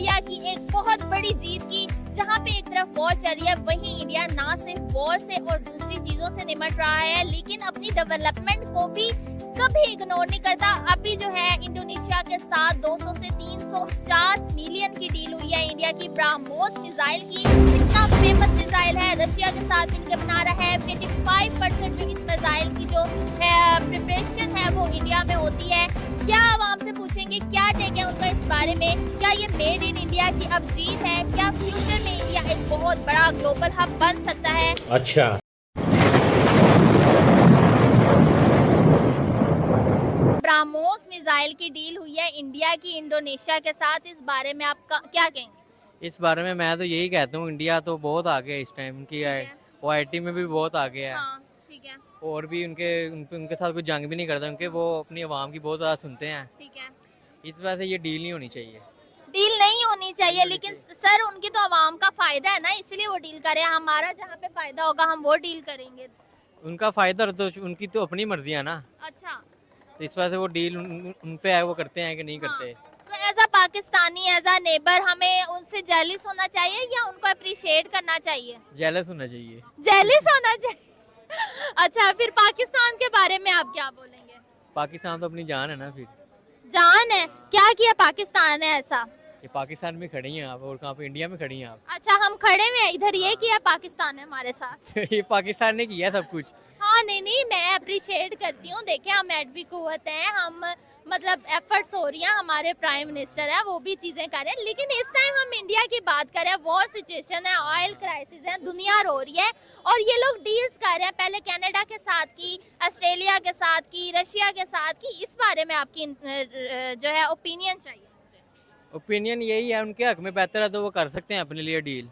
India की एक बहुत बड़ी जीत की, जहां पे एक तरफ वॉर चल रही है, वहीं इंडिया ना सिर्फ वॉर से और दूसरी चीजों से निपट रहा है, लेकिन अपनी डेवलपमेंट को भी कभी इग्नोर नहीं करता। अभी जो है इंडोनेशिया के साथ 200 से 350 मिलियन की डील हुई है इंडिया की ब्रह्मोस मिसाइल की। इतना फेमस मिसाइल है, रशिया के साथ मिलकर बना रहा है। 25% जो इस मिसाइल की जो है प्रिपरेशन है वो इंडिया में होती है। क्या हम आपसे पूछेंगे क्या टेक है उनका इस बारे में, क्या ये मेड इन इंडिया की अब जीत है, क्या फ्यूचर में इंडिया एक बहुत बड़ा ग्लोबल हब बन सकता है। अच्छा, ब्रह्मोस मिसाइल की डील हुई है इंडिया की इंडोनेशिया के साथ, इस बारे में आप क्या कहेंगे। इस बारे में मैं तो यही कहता हूँ, इंडिया तो बहुत आगे है इस टाइम की है। वो आईटी में भी बहुत आगे है। हाँ, ठीक है, और भी उनके साथ कोई जंग भी नहीं करता, उनके वो अपनी आवाम की बहुत ज़्यादा सुनते हैं। ठीक है। इस वजह से ये डील नहीं होनी चाहिए। डील नहीं होनी चाहिए, लेकिन सर उनकी तो आवाम का फायदा है ना, इसलिए वो डील करे। हमारा जहाँ पे फायदा होगा हम वो डील करेंगे। उनका फ़ायदा तो उनकी तो अपनी मर्जी है ना, अच्छा, तो इस वजह से वो डील उन पे है, वो करते हैं कि नहीं हाँ। करते। तो as a Pakistani, as a neighbour, हमें उनसे जेलिस होना चाहिए या उनको अप्रिशिएट करना चाहिए। जेलस होना चाहिए। जेलिस होना चाहिए। अच्छा, फिर पाकिस्तान के बारे में आप क्या बोलेंगे। पाकिस्तान तो अपनी जान है ना, फिर जान है, क्या किया पाकिस्तान ने ऐसा। ये पाकिस्तान में खड़ी हैं आप, और कहाँ पे इंडिया में खड़ी हैं आप। अच्छा, हम खड़े में इधर, ये किया पाकिस्तान ने हमारे साथ। ये पाकिस्तान ने किया सब कुछ। हाँ, नहीं, मैं अप्रिशिएट करती हूँ। देखिए, हम एडवी कुव्वत हैं, हम मतलब एफर्ट्स हो रही हैं, हमारे प्राइम मिनिस्टर है वो भी चीजें कर रहे हैं, लेकिन इस टाइम हम इंडिया की बात कर रहे हैं। वॉर सिचुएशन है, ऑयल क्राइसिस है, दुनिया रो रही है और ये लोग डील्स कर रहे हैं। पहले कनाडा के साथ की, ऑस्ट्रेलिया के साथ की, रशिया के साथ की। इस बारे में आपकी जो है ओपिनियन चाहिए। ओपिनियन यही है, उनके हक में बेहतर है तो वो कर सकते हैं अपने लिए डील।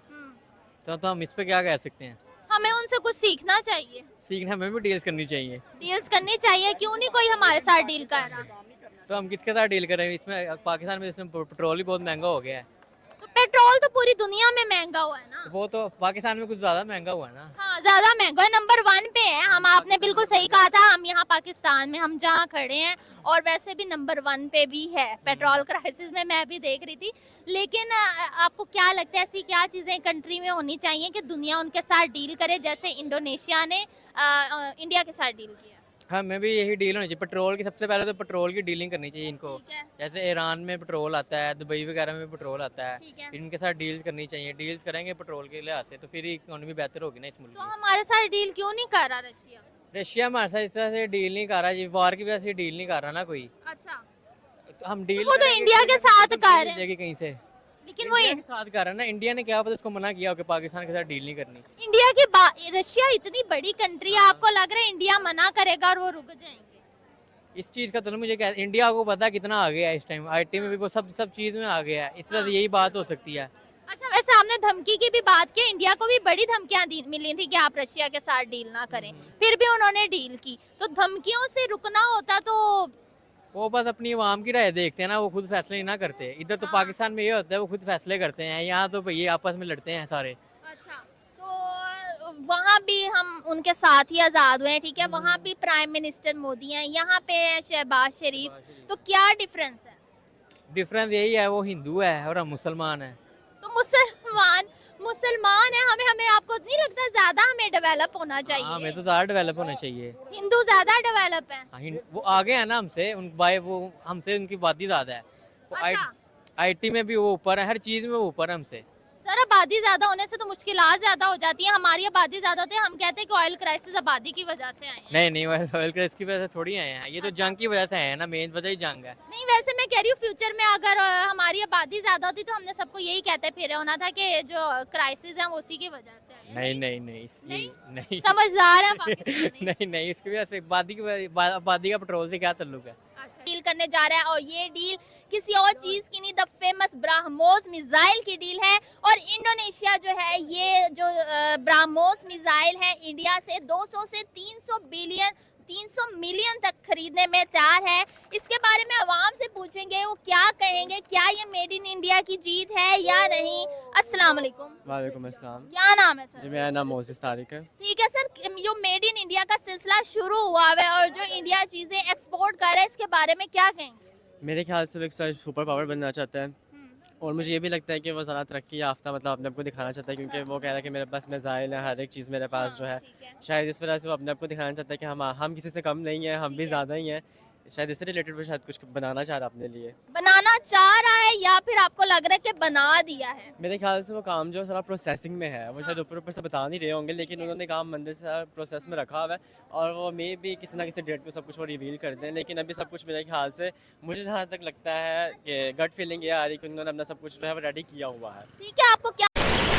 तो हम इस पे क्या कह सकते हैं। हमें उनसे कुछ सीखना चाहिए, सीखना हमें भी डील्स करनी चाहिए। डील्स करनी चाहिए। क्यों नहीं कोई हमारे साथ डील कर रहा। तो हम किसके साथ डील करें इसमें। पाकिस्तान में इसमें पेट्रोल ही बहुत महंगा हो गया है। तो पेट्रोल तो पूरी दुनिया में महंगा हुआ है ना। तो वो तो पाकिस्तान में कुछ ज्यादा महंगा हुआ है ना। हाँ, ज्यादा महंगा है, नंबर 1 पे है हम। आपने बिल्कुल सही कहा था, हम यहाँ पाकिस्तान में, हम जहाँ खड़े हैं, और वैसे भी नंबर 1 पे भी है पेट्रोल क्राइसिस में। मैं भी देख रही थी, लेकिन आपको क्या लगता है ऐसी क्या चीजें कंट्री में होनी चाहिए कि दुनिया उनके साथ डील करे, जैसे इंडोनेशिया ने इंडिया के साथ डील किया। हमें भी यही डील होनी चाहिए। पेट्रोल की सबसे पहले तो पेट्रोल की डीलिंग करनी चाहिए इनको। ठीक है, जैसे ईरान में पेट्रोल आता है, दुबई वगैरह में पेट्रोल आता है, ठीक है। इनके साथ डील्स करनी चाहिए। डील्स करेंगे पेट्रोल के लिहाज से तो फिर इकोनॉमी बेहतर होगी ना इस मुल्क तो की। हमारे साथ डील क्यों नहीं कर रहा रशिया। रशिया हमारे साथ इस तरह से डील नहीं कर रहा जी, वार की वजह से डील नहीं कर रहा ना कोई। अच्छा, तो हम डील वो तो इंडिया के साथ कर रहे हैं, कहीं से, लेकिन वो इंडिया के साथ कर रहा है ना। इंडिया ने क्या पता उसको मना किया हो कि पाकिस्तान के साथ डील नहीं करनी। इंडिया की रशिया इतनी बड़ी कंट्री है, आपको लग रहा है इंडिया मना करेगा और वो रुक जाएंगे। इस चीज का तो मुझे क्या, इंडिया को पता है कितना आ गया है इस टाइम। आईटी में भी वो सब चीज में आ गया है, इस तरह से यही बात हो सकती है। अच्छा, वैसे आपने धमकी की भी बात की, इंडिया को भी बड़ी धमकियां मिली थी कि आप रशिया के साथ डील ना करें, फिर भी उन्होंने डील की। तो धमकियों से रुकना होता तो। वो बस अपनी आवाम की राय देखते हैं ना, वो खुद फैसले नहीं ना करते। इधर तो पाकिस्तान में ये होता है, वो खुद फैसले करते हैं। यहाँ तो ये आपस में लड़ते हैं सारे। अच्छा, तो वहाँ भी हम उनके साथ ही आजाद हुए हैं, ठीक है। वहाँ भी प्राइम मिनिस्टर मोदी हैं, यहाँ पे है शहबाज शरीफ। तो क्या डिफरेंस है। डिफरेंस यही है, वो हिंदू है और हम मुसलमान हैं। तो मुसलमान है, हमें आपको नहीं लगता ज्यादा हमें डेवलप होना चाहिए। हमें तो ज़्यादा डेवलप होना चाहिए। हिंदू ज्यादा डेवलप है। वो आगे है ना हमसे, वो हमसे उनकी आबादी ज़्यादा है। अच्छा। आईटी में भी वो ऊपर है, हर चीज़ में वो ऊपर है हमसे। सर, आबादी ज्यादा होने से तो मुश्किलात ज्यादा हो जाती है। हमारी आबादी ज्यादा होती है, हम कहते हैं कि ऑयल क्राइसिस आबादी की वजह से आए हैं। नहीं, ऑयल क्राइसिस की वजह से थोड़ी आए हैं, ये तो जंग की वजह से आए हैं ना। मेन वजह ही जंग है। नहीं, वैसे मैं कह रही हूँ फ्यूचर में अगर हमारी आबादी ज्यादा होती तो हमने सबको यही कहते फिर होना था कि जो क्राइसिस है वो उसी की वजह से आए हैं। नहीं समझदार है पाकिस्तानी। नहीं, इसकी वजह से आबादी का पेट्रोल से क्या ताल्लुक है। डील करने जा रहा है, और ये डील किसी और चीज की नहीं, द फेमस ब्रह्मोस मिसाइल की डील है। और इंडोनेशिया जो है, ये जो ब्रह्मोस मिसाइल है, इंडिया से 200 से 300 मिलियन तक खरीदने में तैयार है। इसके बारे में आवाम से पूछेंगे वो क्या कहेंगे, क्या ये मेड इन इंडिया की जीत है या नहीं। अस्सलाम वालेकुम। वालेकुम अस्सलाम क्या नाम है सर। जी, मेरा नाम मोसिस तारिक है। ठीक है सर, जो मेड इन इंडिया का सिलसिला शुरू हुआ है और जो इंडिया चीजें एक्सपोर्ट कर रहा है, इसके बारे में क्या कहेंगे। मेरे ख्याल से वो एक सुपर पावर बनना चाहता है और मुझे ये भी लगता है कि वो ज़्यादा तरक्की याफ्ता मतलब अपने आप को दिखाना चाहता है, क्योंकि वो कह रहा है कि मेरे पास मिसाइल है, हर एक चीज़ मेरे पास जो है। ठीक है। शायद इस वजह से वो अपने आप को दिखाना चाहता है कि हम किसी से कम नहीं हैं, हम भी ज़्यादा ही हैं। शायद इससे रिलेटेड वो शायद कुछ बनाना चाह रहा है अपने लिए। बनाना चाह रहा है या फिर आपको लग रहा है कि बना दिया है? मेरे ख्याल से वो काम जो है सारा प्रोसेसिंग में है, वो शायद हाँ। ऊपर ऊपर से बता नहीं रहे होंगे, लेकिन उन्होंने काम अंदर से सारा प्रोसेस में रखा हुआ है। और वो मे भी किसी ना किसी डेट को सब कुछ वो रिवील कर दें, लेकिन अभी सब कुछ मेरे ख्याल से मुझे जहाँ तक लगता है कि गट फीलिंग ये आ रही है कि उन्होंने अपना सब कुछ जो है वो रेडी किया हुआ है। ठीक है, आपको क्या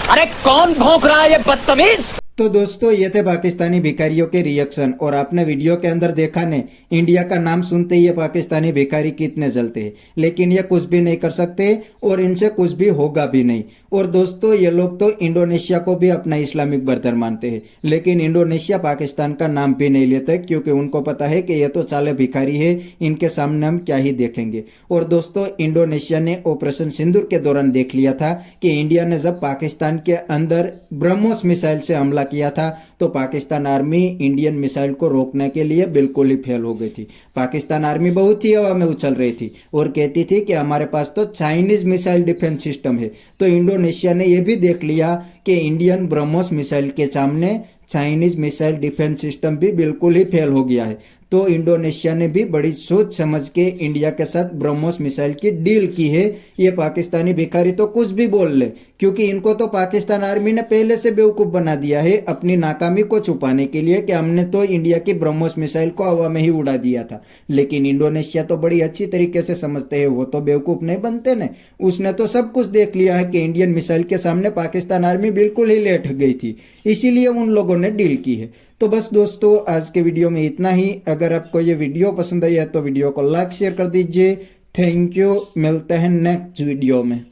अरे कौन भौंक रहा है ये बदतमीज। तो दोस्तों ये थे पाकिस्तानी भिखारियों के रिएक्शन। और आपने वीडियो के अंदर देखा ने, इंडिया का नाम सुनते ही ये पाकिस्तानी भिखारी कितने जलते हैं, लेकिन ये कुछ भी नहीं कर सकते और इनसे कुछ भी होगा भी नहीं। और दोस्तों ये लोग तो इंडोनेशिया को भी अपना इस्लामिक ब्रदर मानते हैं, लेकिन इंडोनेशिया पाकिस्तान का नाम भी नहीं लेते, क्योंकि उनको पता है कि ये तो साले भिखारी है, इनके सामने हम क्या ही देखेंगे। और दोस्तों इंडोनेशिया ने ऑपरेशन सिंदूर के दौरान देख लिया था कि इंडिया ने जब पाकिस्तान के अंदर ब्रह्मोस मिसाइल से हमला किया था तो पाकिस्तान आर्मी इंडियन मिसाइल को रोकने के लिए बिल्कुल ही फेल हो गई थी। पाकिस्तान आर्मी बहुत ही हवा में उछल रही थी और कहती थी कि हमारे पास तो चाइनीज मिसाइल डिफेंस सिस्टम है। तो इंडोनेशिया ने यह भी देख लिया कि इंडियन ब्रह्मोस मिसाइल के सामने चाइनीज मिसाइल डिफेंस सिस्टम भी बिल्कुल ही फेल हो गया है। तो इंडोनेशिया ने भी बड़ी सोच समझ के इंडिया के साथ ब्रह्मोस मिसाइल की डील की है। ये पाकिस्तानी भिखारी तो कुछ भी बोल ले, क्योंकि इनको तो पाकिस्तान आर्मी ने पहले से बेवकूफ बना दिया है अपनी नाकामी को छुपाने के लिए कि हमने तो इंडिया की ब्रह्मोस मिसाइल को हवा में ही उड़ा दिया था। लेकिन इंडोनेशिया तो बड़ी अच्छी तरीके से समझते हैं, वो तो बेवकूफ नहीं बनते ने। उसने तो सब कुछ देख लिया है कि इंडियन मिसाइल के सामने पाकिस्तान आर्मी बिल्कुल ही लेट गई थी, इसीलिए उन लोगों ने डील की है। तो बस दोस्तों आज के वीडियो में इतना ही। अगर आपको ये वीडियो पसंद आई है तो वीडियो को लाइक शेयर कर दीजिए। थैंक यू, मिलते हैं नेक्स्ट वीडियो में।